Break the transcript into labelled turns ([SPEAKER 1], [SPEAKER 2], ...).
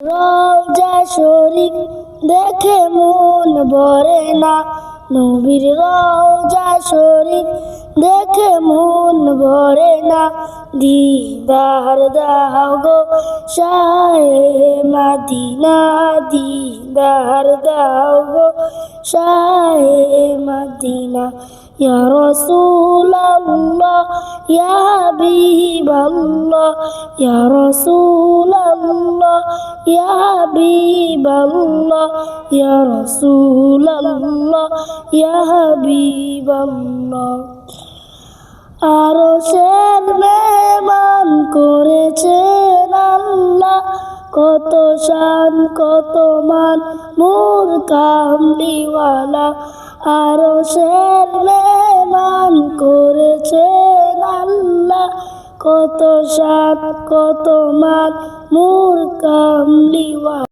[SPEAKER 1] রওজা শরীফ দেখে মন ভরে না, নবীর রওজা শরীফ দেখে মন ভরে না। দিদার দাও গো শাহে মদিনা, দিদার দাও গো শাহে মদিনা। ইয়া রাসূলাল্লাহ ইয়া হাবিবাল্লাহ, ইয়া রাসূলাল্লাহ ইয়া হাবিবাল্লাহ, ইয়া রাসূলাল্লাহ ইয়া হাবিবাল্লাহ। আরশের মেহমান করেছেন আল্লাহ, কত শান কত মান মোর কামলিওয়ালা। আরশের মেহমান করেছেন আল্লাহ, কত শান কত মান মোর কামলিওয়ালা।